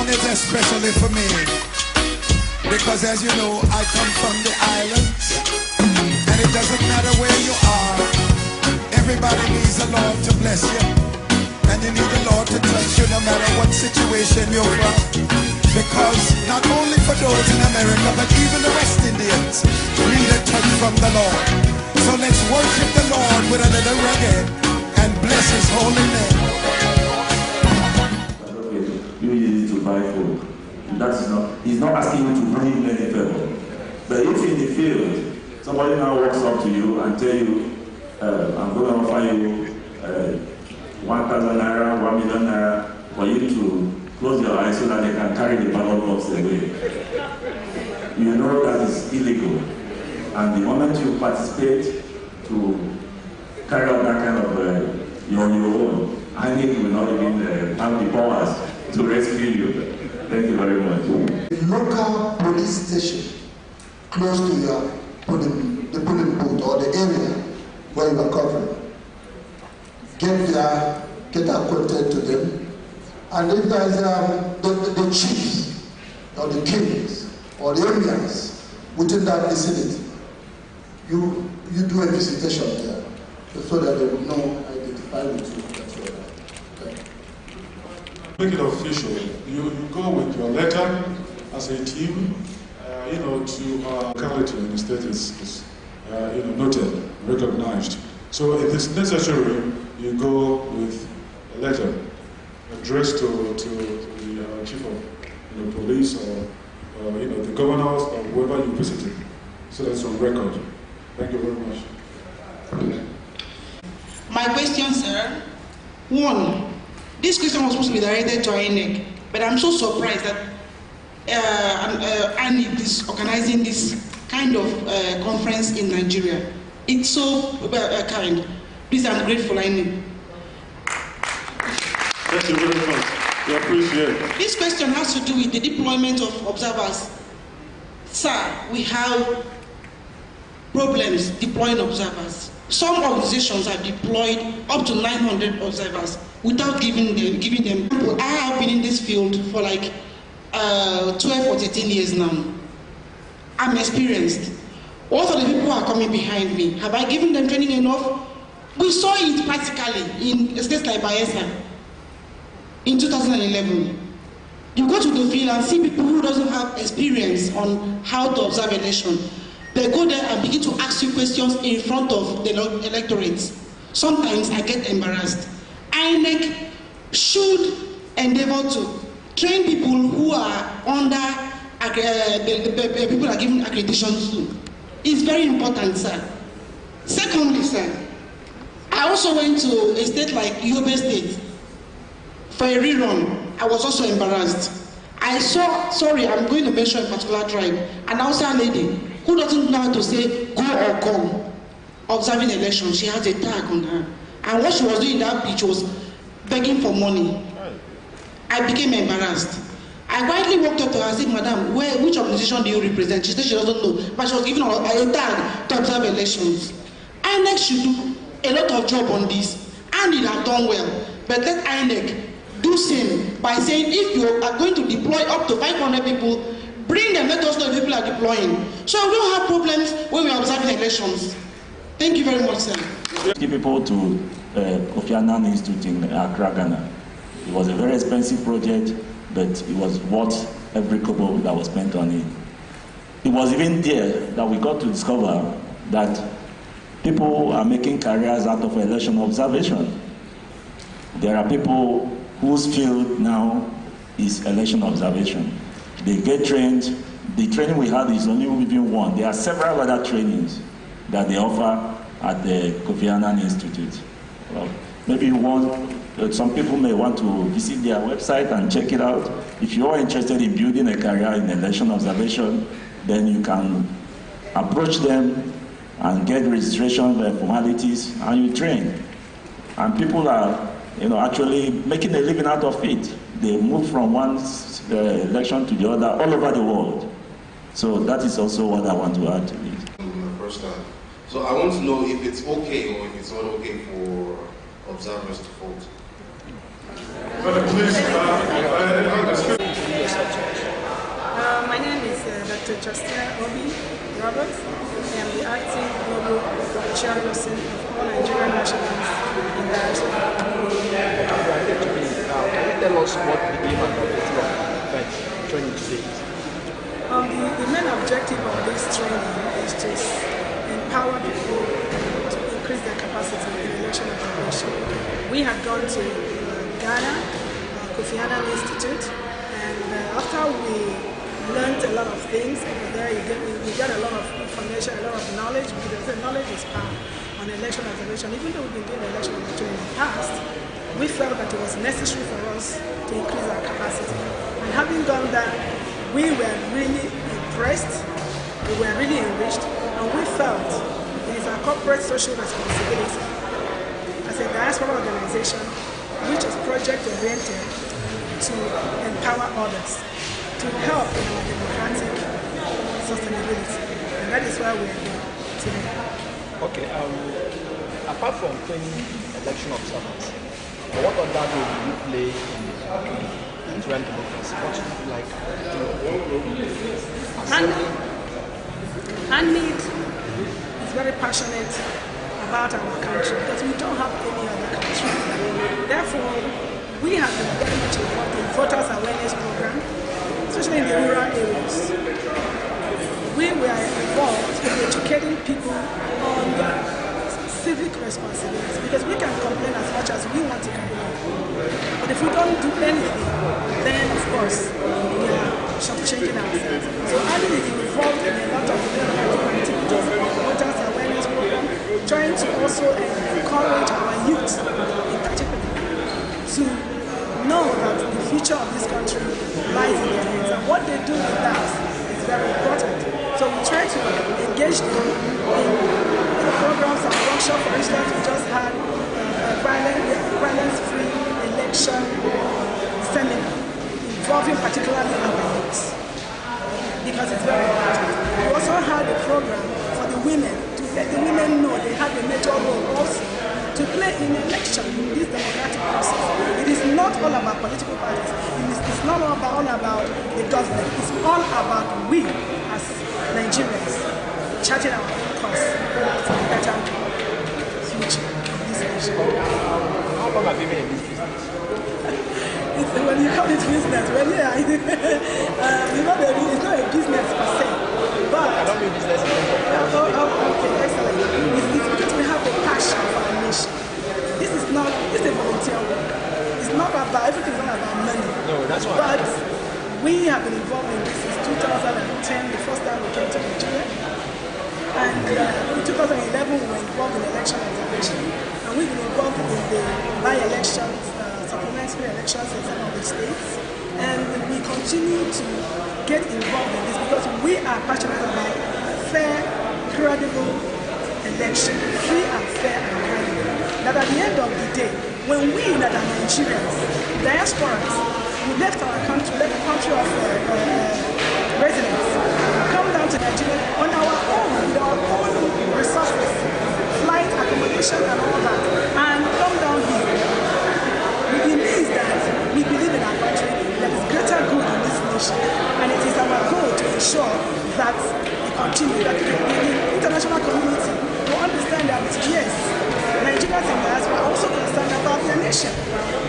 is especially for me, because as you know, I come from the islands, and it doesn't matter where you are, everybody needs the Lord to bless you, and you need the Lord to touch you no matter what situation you're from, because not only for those in America, but even the West Indians need a touch from the Lord. So let's worship the Lord with a little reggae and bless his holy name. You use it to buy food. That's not, he's not asking you to bring him any favor. But if in the field, somebody now walks up to you and tell you, I'm going to offer you 1,000 naira, 1 million naira for you to close your eyes so that they can carry the ballot box away. You know that is illegal. And the moment you participate to carry out that kind of your own, Anmid will not even have the powers to rescue you. Thank you very much. The local police station close to your polling booth or the area where you are covering, get there, get acquainted to them, and if there is the chiefs or the kings or the areas within that vicinity, you do a visitation there so that they will know, identify with you. Make it official. You go with your letter as a team, to locality in the state is noted, recognized. So if it's necessary, you go with a letter addressed to the chief of police or the governors or whoever you visited, so that's on record. Thank you very much. My question, sir. One, this question was supposed to be directed to INEC, but I'm so surprised that Anmid is organizing this kind of conference in Nigeria. It's so kind. Please, I'm grateful, Anmid. Thank you very much. We appreciate it. This question has to do with the deployment of observers. Sir, we have problems deploying observers. Some organizations have deployed up to 900 observers without giving them. I have been in this field for like 12 or 13 years now. I'm experienced. What are the people who are coming behind me? Have I given them training enough? We saw it practically in states like Bayelsa in 2011. You go to the field and see people who doesn't have experience on how to observe election. They go there and begin to ask you questions in front of the electorates. Sometimes I get embarrassed. INEC should endeavor to train people who are under, the people are given accreditation to. It's very important, sir. Secondly, sir, I also went to a state like Yobe State for a rerun. I was also embarrassed. I saw, sorry, I'm going to mention a particular tribe, an Hausa lady who doesn't know how to say go or come observing election. She has a tag on her. And what she was doing in that beach was begging for money. I became embarrassed. I quietly walked up to her and said, Madam, which organization do you represent? She said she doesn't know, but she was given a tag to observe elections. INEC should do a lot of job on this, and it has done well. But let INEC do same by saying if you are going to deploy up to 500 people, bring them, let us know if people are deploying. So we don't have problems when we are observing elections. Thank you very much, sir. Give people to Kofi Annan Institute in Accra, Ghana. It was a very expensive project, but it was worth every kobo that was spent on it. It was even there that we got to discover that people are making careers out of election observation. There are people whose field now is election observation. They get trained. The training we had is only even one. There are several other trainings that they offer at the Kofi Annan Institute. Well, maybe some people may want to visit their website and check it out. If you are interested in building a career in election observation, then you can approach them and get registration formalities, and you train. And people are, actually making a living out of it. They move from one election to the other all over the world. So that is also what I want to add to it. My first time. So I want to know if it's okay or if it's not okay for observers to vote. Please, Justina Obi Roberts. I am the acting global chairperson of all Nigerian nationals in Diaspora. Can you tell us what the aim and objective of the event training today is? The main objective of this training is to empower people to increase their capacity in election observation. We have gone to Ghana, Kofi Annan Institute, and after we learned a lot of things over there, we get a lot of information, a lot of knowledge, because knowledge is power on election observation. Even though we've been doing election observation in the past, we felt that it was necessary for us to increase our capacity. And having done that, we were really impressed, we were really enriched, and we felt it is our corporate social responsibility as a diaspora organization, which is project-oriented, to empower others, to help in our democratic sustainability. And that is why we are here today. Okay, apart from training election observers, what other role do you play in Nigerian democracy? What do you like Anmid is very passionate about our country because we don't have any other country. Therefore, we have been very much involved in voters awareness program, especially in the rural areas. We were involved in educating people on civic responsibility, because we can complain as much as we want to complain. But if we don't do anything, then of course we are shortchanging ourselves. So Anmid is involved in a lot of activities, voters awareness program, trying to also encourage our youth in particular to know that the future of this country lies in their hands, and what they do with that is very important. So we try to engage them in programs and workshops. For instance, we just had a violence-free election seminar involving particularly our youth, because it's very important. We also had a program for the women to let the women know they have a major role also to play in election in this democratic process. It is not all about political parties. It's not all about the government. It's all about we as Nigerians charting our own course for a better future of this nation. How long have you been in this business? When you call it business, well, yeah, it's not a business per se. But I don't mean business in terms of okay, excellent. It's because we have a passion for our nation. This is a volunteer work. It's not about, everything is not about money. No, that's why. But we have been involved in this since 2010, the first time we came to Nigeria. And in 2011, we were involved in election observation. And we've been involved in the by-elections, supplementary elections in some of the states. And we continue to get involved in this because we are passionate about fair, credible election, free and fair and credible. That at the end of the day, when we that are Nigerians, diasporans, we left our country, left the country of residence, come down to Nigeria on our own, with our own resources, flight, accommodation and all that, and come down here. It means that we believe in our country, there is greater good in this nation, and it is our goal to ensure that it continues, that the international community will understand that yes, Nigerians in diaspora are also concerned about their nation.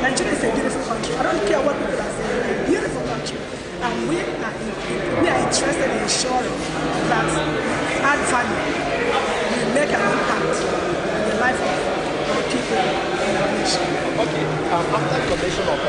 Nigeria is a beautiful country. I don't care what people are saying, it's a beautiful country. And we are interested in ensuring that add value will make an impact in the life of our people in our nation. Okay, after the completion of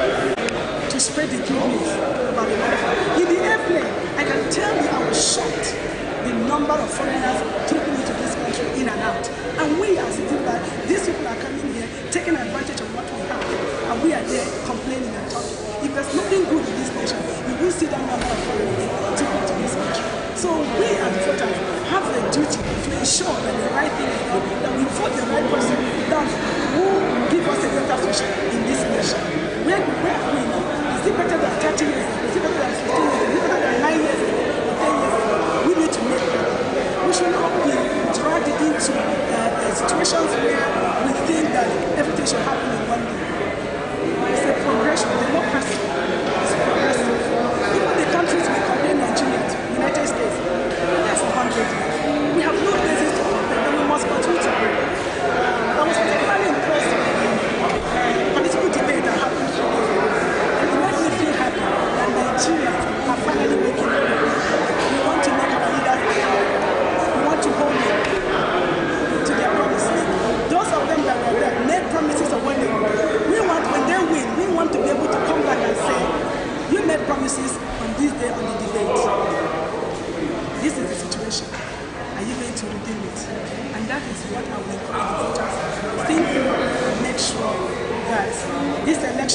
to spread the good news about the life. In the airplane, I can tell you I was shocked the number of foreigners taking into this country in and out. And we as people, these people are coming here, taking advantage of what we have. And we are there complaining and talking. If there's nothing good in this nation, we will see that number of foreigners to come to this country. So we as voters have the duty to ensure that the right thing is done, that we vote the right person that will give us a better future in this nation. Where are we now? Is it better than 30 years ago? Is it better than 15 years ago? Is it better than 9 years ago? Or 10 years ago? We need to make that. We should not be dragged into situations where we think that everything should happen in one day. It's a progression. Democracy is progressive. Even the countries we compare Nigeria to, United States,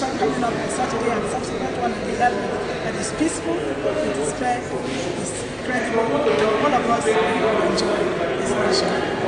election coming up on Saturday and subsequent one on the 11th that is peaceful, it is fair, it is credible, and all of us will enjoy this election.